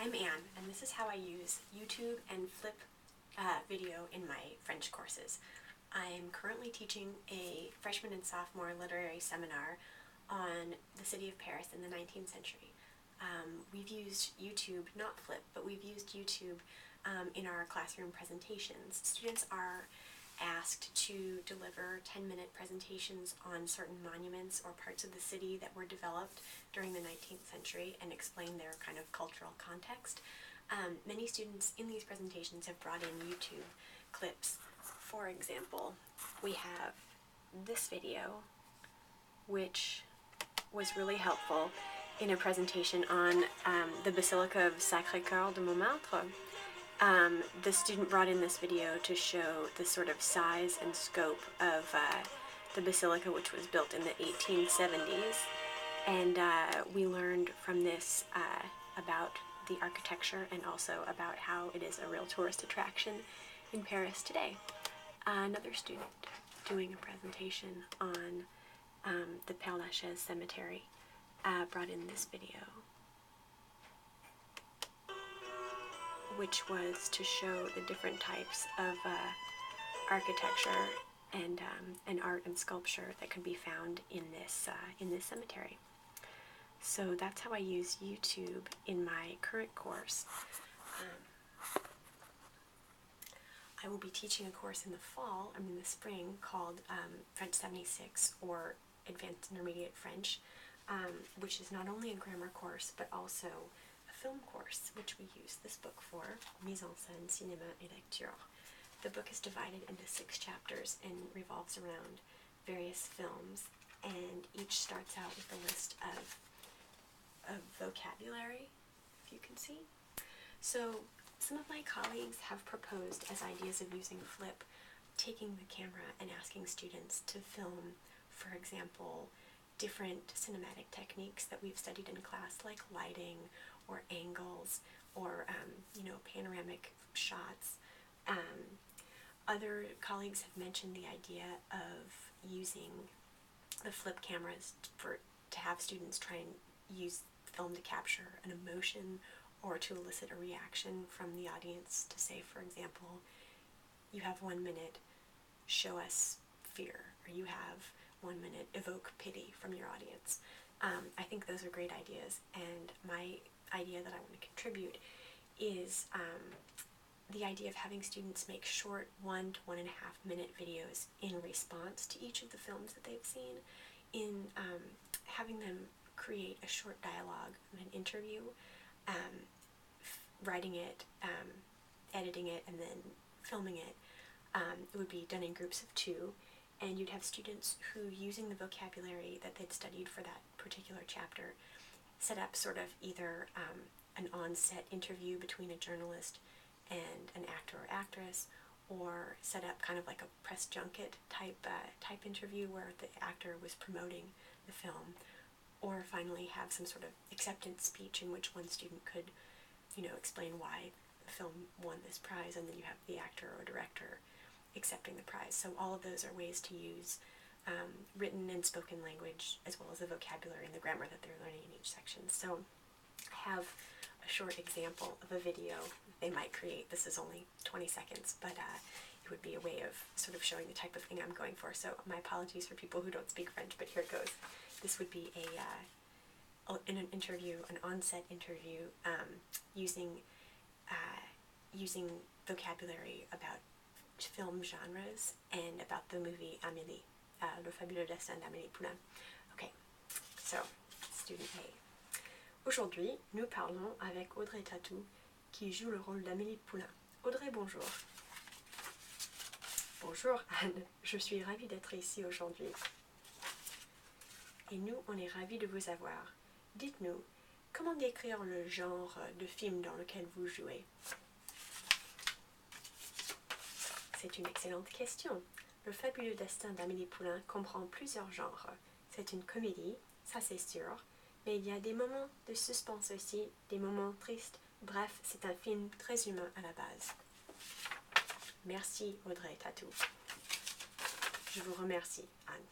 I'm Anne, and this is how I use YouTube and Flip video in my French courses. I'm currently teaching a freshman and sophomore literary seminar on the city of Paris in the 19th century. We've used YouTube, not Flip, but we've used YouTube in our classroom presentations. Students are asked to deliver 10-minute presentations on certain monuments or parts of the city that were developed during the 19th century and explain their kind of cultural context. Many students in these presentations have brought in YouTube clips. For example, we have this video, which was really helpful in a presentation on the Basilica of Sacré-Cœur de Montmartre. The student brought in this video to show the sort of size and scope of the basilica, which was built in the 1870s, and we learned from this about the architecture and also about how it is a real tourist attraction in Paris today. Another student doing a presentation on the Père Lachaise cemetery brought in this video, which was to show the different types of architecture and art and sculpture that could be found in this cemetery. So that's how I use YouTube in my current course. I will be teaching a course in the spring, called French 76, or Advanced Intermediate French, which is not only a grammar course, but also film course, which we use this book for, Mise en scène, cinéma et lecture. The book is divided into 6 chapters and revolves around various films, and each starts out with a list of vocabulary, if you can see. So some of my colleagues have proposed as ideas of using Flip, taking the camera and asking students to film, for example, different cinematic techniques that we've studied in class, like lighting or angles or panoramic shots. Other colleagues have mentioned the idea of using the Flip cameras to have students try and use film to capture an emotion or to elicit a reaction from the audience, to say, for example, you have 1 minute, show us fear, or you have 1 minute, evoke pity from your audience. I think those are great ideas, and my idea that I want to contribute is the idea of having students make short 1 to 1.5 minute videos in response to each of the films that they've seen, in having them create a short dialogue, an interview, writing it, editing it, and then filming it. It would be done in groups of 2, and you'd have students who, using the vocabulary that they'd studied for that particular chapter, set up sort of either an on-set interview between a journalist and an actor or actress, or set up kind of like a press junket type interview where the actor was promoting the film, or finally have some sort of acceptance speech in which one student could, explain why the film won this prize, and then you have the actor or director accepting the prize. So all of those are ways to use written and spoken language, as well as the vocabulary and the grammar that they're learning in each section. So I have a short example of a video they might create. This is only 20 seconds, but it would be a way of sort of showing the type of thing I'm going for. So my apologies for people who don't speak French, but here it goes. This would be an interview, an on-set interview, using vocabulary about film genres and about the movie Amélie, Le fabuleux destin d'Amélie Poulain. Okay, so student A. Aujourd'hui, nous parlons avec Audrey Tatou, qui joue le rôle d'Amélie Poulain. Audrey, bonjour. Bonjour Anne, je suis ravie d'être ici aujourd'hui. Et nous, on est ravis de vous avoir. Dites-nous, comment décrire le genre de film dans lequel vous jouez? C'est une excellente question. Le fabuleux destin d'Amélie Poulain comprend plusieurs genres. C'est une comédie, ça c'est sûr, mais il y a des moments de suspense aussi, des moments tristes. Bref, c'est un film très humain à la base. Merci Audrey Tatou. Je vous remercie, Anne.